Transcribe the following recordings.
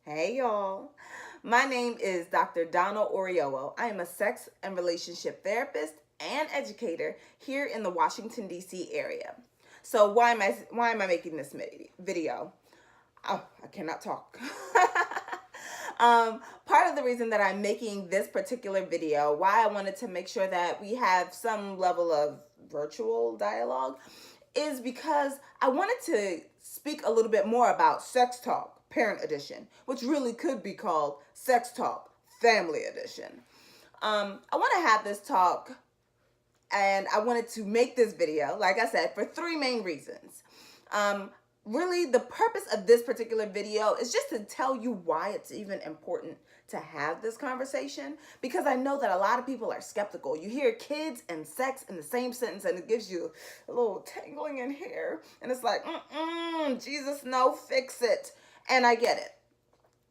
Hey y'all. My name is Dr. Donna Oriolo. I am a sex and relationship therapist and educator here in the Washington D.C. area. So why am I making this video? Oh, I cannot talk. Part of the reason that I'm making this particular video, why I wanted to make sure that we have some level of virtual dialogue, is because I wanted to speak a little bit more about Sex Talk Parent Edition, which really could be called Sex Talk Family Edition. I want to have this talk and I wanted to make this video, like I said, for three main reasons. Um, Really, the purpose of this particular video is just to tell you why it's even important to have this conversation, because I know that a lot of people are skeptical. You hear kids and sex in the same sentence and it gives you a little tingling in here, and it's like, Jesus, no, fix it. And I get it.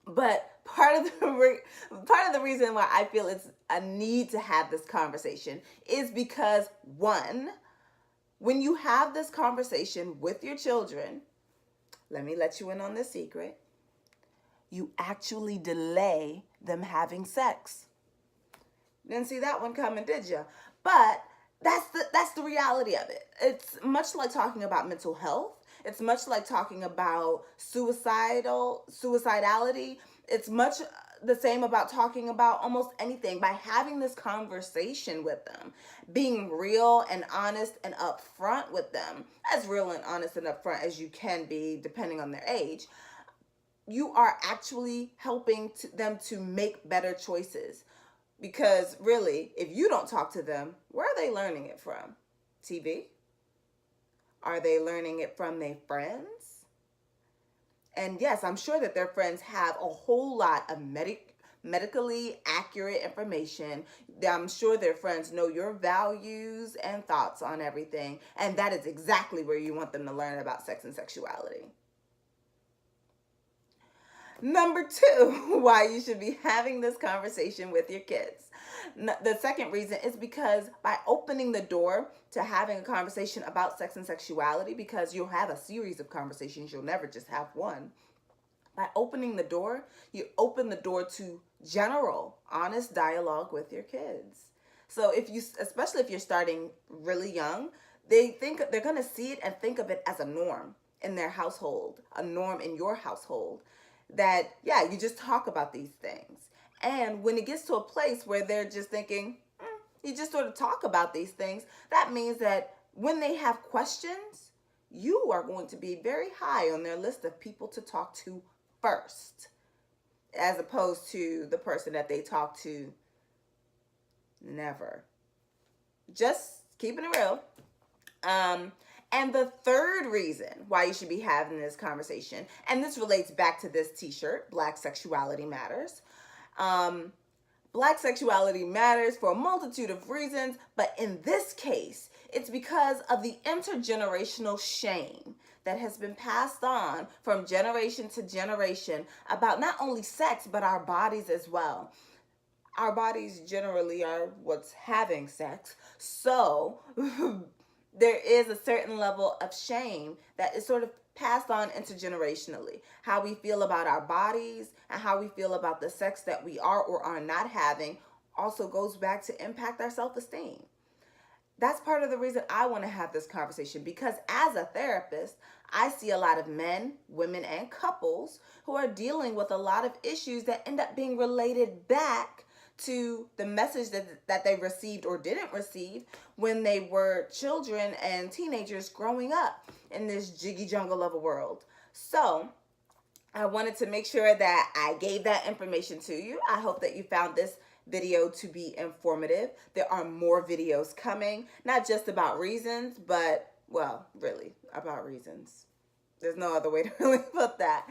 But part of the reason why I feel it's a need to have this conversation is because, one, when you have this conversation with your children, let me let you in on the secret, you actually delay them having sex. Didn't see that one coming, did you? But that's the reality of it. It's much like talking about mental health. It's much like talking about suicidality. It's much the same about talking about almost anything. By having this conversation with them, being real and honest and upfront with them, as real and honest and upfront as you can be depending on their age, you are actually helping them to make better choices. Because really, if you don't talk to them, where are they learning it from? TV? Are they learning it from their friends? And yes, I'm sure that their friends have a whole lot of medically accurate information. I'm sure their friends know your values and thoughts on everything. And that is exactly where you want them to learn about sex and sexuality. Number two, why you should be having this conversation with your kids. The second reason is because by opening the door to having a conversation about sex and sexuality, because you'll have a series of conversations, you'll never just have one. By opening the door, you open the door to general, honest dialogue with your kids. So especially if you're starting really young, they're going to see it and think of it as a norm in their household, a norm in your household, that, yeah, you just talk about these things. And when it gets to a place where they're just thinking, you just sort of talk about these things, that means that when they have questions, you are going to be very high on their list of people to talk to first, as opposed to the person that they talk to never. Just keeping it real. And the third reason why you should be having this conversation, and this relates back to this t-shirt, Black Sexuality Matters. Black sexuality matters for a multitude of reasons, but in this case, it's because of the intergenerational shame that has been passed on from generation to generation about not only sex, but our bodies as well. Our bodies generally are what's having sex. So there is a certain level of shame that is sort of passed on intergenerationally. How we feel about our bodies and how we feel about the sex that we are or are not having also goes back to impact our self-esteem. That's part of the reason I want to have this conversation, because as a therapist, I see a lot of men, women, and couples who are dealing with a lot of issues that end up being related back to the message that they received or didn't receive when they were children and teenagers growing up in this jiggy jungle of a world. So I wanted to make sure that I gave that information to you. I hope that you found this video to be informative. There are more videos coming, not just about reasons, but, well, really about reasons. There's no other way to really put that.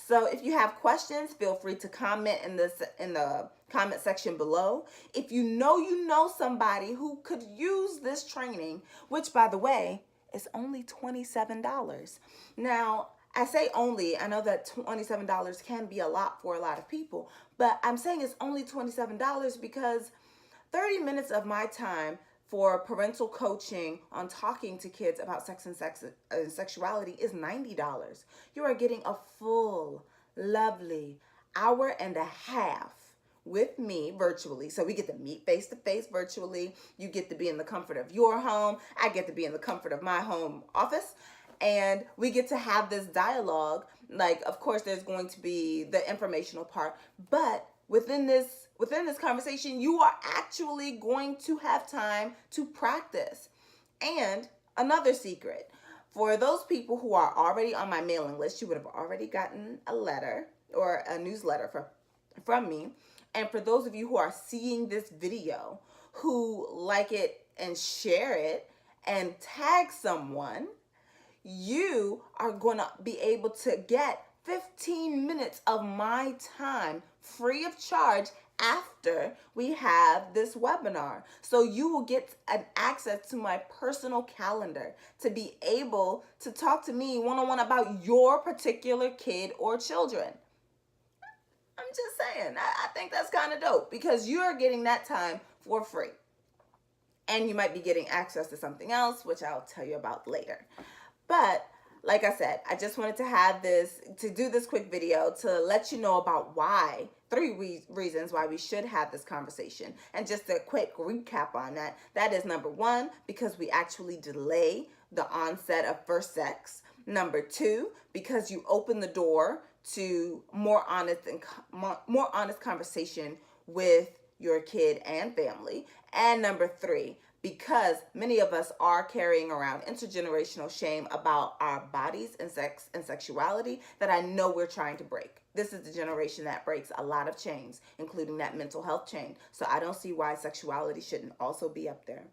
So if you have questions, feel free to comment in the comment section below. If you know somebody who could use this training, which, by the way, is only $27. Now, I say only, I know that $27 can be a lot for a lot of people, but I'm saying it's only $27 because 30 minutes of my time for parental coaching on talking to kids about sex and sexuality is $90. You are getting a full, lovely, hour and a half with me virtually. So we get to meet face to face virtually. You get to be in the comfort of your home. I get to be in the comfort of my home office. And we get to have this dialogue. Like, of course, there's going to be the informational part, but within this conversation, you are actually going to have time to practice. And another secret, for those people who are already on my mailing list, you would have already gotten a letter or a newsletter from me. And for those of you who are seeing this video, who like it and share it and tag someone, you are going to be able to get 15 minutes of my time free of charge after we have this webinar. So you will get an access to my personal calendar to be able to talk to me one-on-one about your particular kid or children. I'm just saying, I think that's kind of dope because you're getting that time for free. And you might be getting access to something else, which I'll tell you about later. But like I said, I just wanted to do this quick video to let you know about why, 3 reasons why we should have this conversation. And just a quick recap on that. That is number 1, because we actually delay the onset of first sex. Number 2, because you open the door to more honest conversation with your kid and family. And number 3, because many of us are carrying around intergenerational shame about our bodies and sex and sexuality that I know we're trying to break. This is the generation that breaks a lot of chains, including that mental health chain. So I don't see why sexuality shouldn't also be up there.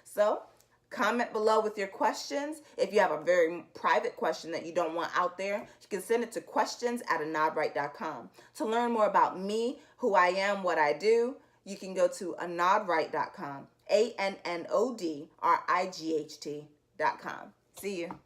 So comment below with your questions. If you have a very private question that you don't want out there, you can send it to questions@anodwright.com. To learn more about me, who I am, what I do, you can go to anodwright.com. ANNODRIGHT.com. See you.